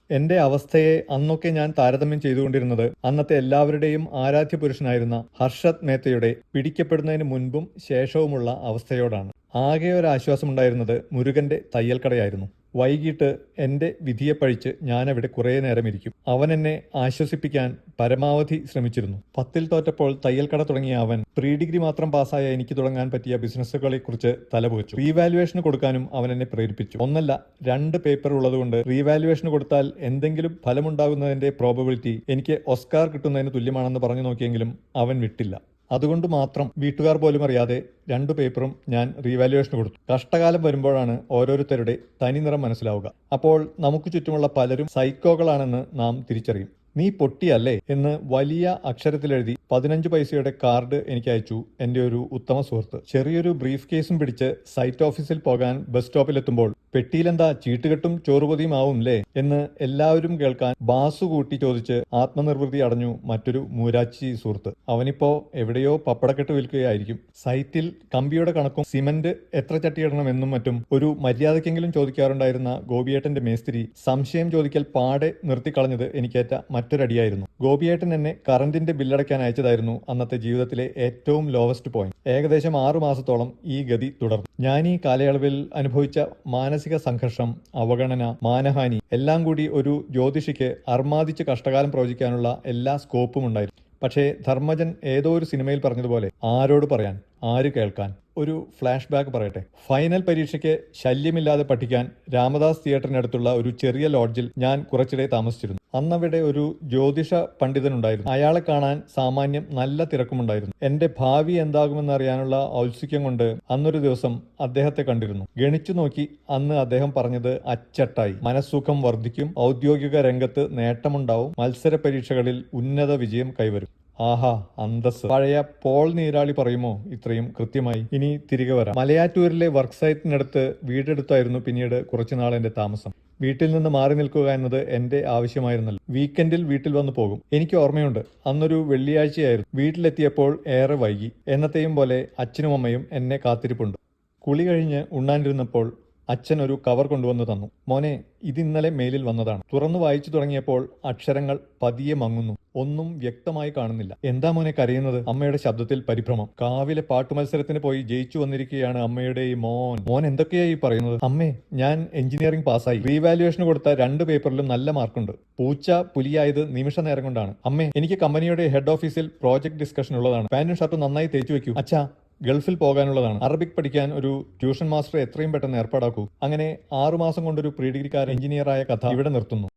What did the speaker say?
എന്റെ അവസ്ഥയെ അന്നൊക്കെ ഞാൻ താരതമ്യം ചെയ്തുകൊണ്ടിരുന്നത് അന്നത്തെ എല്ലാവരുടെയും ആരാധ്യ പുരുഷനായിരുന്ന ഹർഷത് മേത്തയുടെ പിടിക്കപ്പെടുന്നതിന് മുൻപും ശേഷവുമുള്ള അവസ്ഥയോടാണ്. ആകെ ഒരു ആശ്വാസമുണ്ടായിരുന്നത് മുരുകന്റെ തയ്യൽക്കടയായിരുന്നു. വൈകിട്ട് എന്റെ വിധിയെ പഴിച്ച് ഞാനവിടെ കുറേ നേരം ഇരിക്കും. അവൻ എന്നെ ആശ്വസിപ്പിക്കാൻ പരമാവധി ശ്രമിച്ചിരുന്നു. 10ൽ തോറ്റപ്പോൾ തയ്യൽക്കട തുടങ്ങിയ അവൻ പ്രീ ഡിഗ്രി മാത്രം പാസ്സായ എനിക്ക് തുടങ്ങാൻ പറ്റിയ ബിസിനസ്സുകളെക്കുറിച്ച് തലപുകച്ചു. റീവാലുവേഷന് കൊടുക്കാനും അവൻ എന്നെ പ്രേരിപ്പിച്ചു. ഒന്നല്ല 2 പേപ്പർ ഉള്ളതുകൊണ്ട് റീവാലുവേഷന് കൊടുത്താൽ എന്തെങ്കിലും ഫലമുണ്ടാകുന്നതിന്റെ പ്രോബബിലിറ്റി എനിക്ക് ഓസ്കാർ കിട്ടുന്നതിന് തുല്യമാണെന്ന് പറഞ്ഞു നോക്കിയെങ്കിലും അവൻ വിട്ടില്ല. അതുകൊണ്ട് മാത്രം വീട്ടുകാർ പോലും അറിയാതെ 2 പേപ്പറും ഞാൻ റീവാലുവേഷന് കൊടുത്തു. കഷ്ടകാലം വരുമ്പോഴാണ് ഓരോരുത്തരുടെ തനിനിറം മനസ്സിലാവുക. അപ്പോൾ നമുക്ക് ചുറ്റുമുള്ള പലരും സൈക്കോകളാണെന്ന് നാം തിരിച്ചറിയും. നീ പൊട്ടിയല്ലേ എന്ന് വലിയ അക്ഷരത്തിലെഴുതി 15 പൈസയുടെ കാർഡ് എനിക്ക് അയച്ചു എന്റെ ഒരു ഉത്തമ സുഹൃത്ത്. ചെറിയൊരു ബ്രീഫ് കേസും പിടിച്ച് സൈറ്റ് ഓഫീസിൽ പോകാൻ ബസ് സ്റ്റോപ്പിലെത്തുമ്പോൾ പെട്ടിയിലെന്താ ചീട്ടുകെട്ടും ചോറുപൊതിയും ആവുംല്ലേ എന്ന് എല്ലാവരും കേൾക്കാൻ ബാസു കൂട്ടി ചോദിച്ച് ആത്മനിർവൃതി അടഞ്ഞു മറ്റൊരു മൂരാച്ചി സുഹൃത്ത്. അവനിപ്പോ എവിടെയോ പപ്പടക്കെട്ട് വിൽക്കുകയായിരിക്കും. സൈറ്റിൽ കമ്പിയുടെ കണക്കും സിമന്റ് എത്ര ചട്ടിയിടണമെന്നും മറ്റും ഒരു മര്യാദക്കെങ്കിലും ചോദിക്കാറുണ്ടായിരുന്ന ഗോപിയേട്ടന്റെ മേസ്തിരി സംശയം ചോദിക്കൽ പാടെ നിർത്തിക്കളഞ്ഞത് എനിക്കേറ്റ മറ്റൊരടിയായിരുന്നു. ഗോപിയേട്ടൻ എന്നെ കറന്റിന്റെ ബില്ലടയ്ക്കാൻ അയച്ചതായിരുന്നു അന്നത്തെ ജീവിതത്തിലെ ഏറ്റവും ലോവസ്റ്റ് പോയിന്റ്. ഏകദേശം 6 മാസത്തോളം ഈ ഗതി തുടർന്നു. ഞാൻ ഈ കാലയളവിൽ അനുഭവിച്ച മാനസിക സംഘർഷം, അവഗണന, മാനഹാനി എല്ലാം കൂടി ഒരു ജ്യോതിഷിക്ക് അർമാദിച്ച് കഷ്ടകാലം പ്രവചിക്കാനുള്ള എല്ലാ സ്കോപ്പും ഉണ്ടായിരുന്നു. പക്ഷേ ധർമ്മജൻ ഏതോ ഒരു സിനിമയിൽ പറഞ്ഞതുപോലെ ആരോട് പറയാൻ, ആര് കേൾക്കാൻ? ഒരു ഫ്ലാഷ് ബാക്ക് പറയട്ടെ. ഫൈനൽ പരീക്ഷയ്ക്ക് ശല്യമില്ലാതെ പഠിക്കാൻ രാമദാസ് തിയേറ്ററിനടുത്തുള്ള ഒരു ചെറിയ ലോഡ്ജിൽ ഞാൻ കുറച്ചിടെ താമസിച്ചിരുന്നു. അന്നവിടെ ഒരു ജ്യോതിഷ പണ്ഡിതനുണ്ടായിരുന്നു. അയാളെ കാണാൻ സാമാന്യം നല്ല തിരക്കുമുണ്ടായിരുന്നു. എന്റെ ഭാവി എന്താകുമെന്നറിയാനുള്ള ഔത്സുക്യം കൊണ്ട് അന്നൊരു ദിവസം അദ്ദേഹത്തെ കണ്ടിരുന്നു. ഗണിച്ചു നോക്കി അന്ന് അദ്ദേഹം പറഞ്ഞത് അച്ചട്ടായി. മനസ്സുഖം വർദ്ധിക്കും, ഔദ്യോഗിക രംഗത്ത് നേട്ടമുണ്ടാവും, മത്സര പരീക്ഷകളിൽ ഉന്നത വിജയം കൈവരും. ആഹാ, അന്തസ്. പഴയ പോൾ നീരാളി പറയുമോ ഇത്രയും കൃത്യമായി? ഇനി തിരികെ വരാം. മലയാറ്റൂരിലെ വർക്ക് സൈറ്റിനടുത്ത് വീടെടുത്തായിരുന്നു പിന്നീട് കുറച്ചുനാൾ എന്റെ താമസം. വീട്ടിൽ നിന്ന് മാറി നിൽക്കുക എന്നത് എന്റെ ആവശ്യമായിരുന്നല്ലോ. വീക്കെൻഡിൽ വീട്ടിൽ വന്നു പോകും. എനിക്ക് ഓർമ്മയുണ്ട്, അന്നൊരു വെള്ളിയാഴ്ചയായിരുന്നു. വീട്ടിലെത്തിയപ്പോൾ ഏറെ വൈകി. എന്നത്തെയും പോലെ അച്ഛനും അമ്മയും എന്നെ കാത്തിരിപ്പുണ്ട്. കുളി കഴിഞ്ഞ് ഉണ്ണാനിരുന്നപ്പോൾ അച്ഛൻ ഒരു കവർ കൊണ്ടുവന്ന് തന്നു. മോനെ, ഇത് ഇന്നലെ മെയിലിൽ വന്നതാണ്. തുറന്നു വായിച്ചു തുടങ്ങിയപ്പോൾ അക്ഷരങ്ങൾ പതിയെ മങ്ങുന്നു. ഒന്നും വ്യക്തമായി കാണുന്നില്ല. എന്താ മോനെ കരയുന്നത്? അമ്മയുടെ ശബ്ദത്തിൽ പരിഭ്രമം. കാവിലെ പാട്ടുമത്സരത്തിന് പോയി ജയിച്ചു വന്നിരിക്കുകയാണ് അമ്മയുടെ ഈ മോൻ. മോൻ എന്തൊക്കെയായി പറയുന്നത്? അമ്മേ, ഞാൻ എഞ്ചിനീയറിംഗ് പാസ്സായി. റീവാലുവേഷന് കൊടുത്ത 2 പേപ്പറിലും നല്ല മാർക്കുണ്ട്. പൂച്ച പുലിയായത് നിമിഷ നേരം കൊണ്ടാണ്. അമ്മേ, എനിക്ക് കമ്പനിയുടെ ഹെഡ് ഓഫീസിൽ പ്രോജക്ട് ഡിസ്കഷൻ ഉള്ളതാണ്. പാന്റും ഷർട്ടും നന്നായി തേച്ചു വെക്കൂ. അച്ഛാ, ഗൾഫിൽ പോകാനുള്ളതാണ്. അറബിക് പഠിക്കാൻ ഒരു ട്യൂഷൻ മാസ്റ്റർ എത്രയും പെട്ടെന്ന് ഏർപ്പാടാക്കൂ. അങ്ങനെ 6 മാസം കൊണ്ടൊരു പ്രീ ഡിഗ്രിക്കാരൻ എഞ്ചിനീയറായ കഥ ഇവിടെ നിർത്തുന്നു.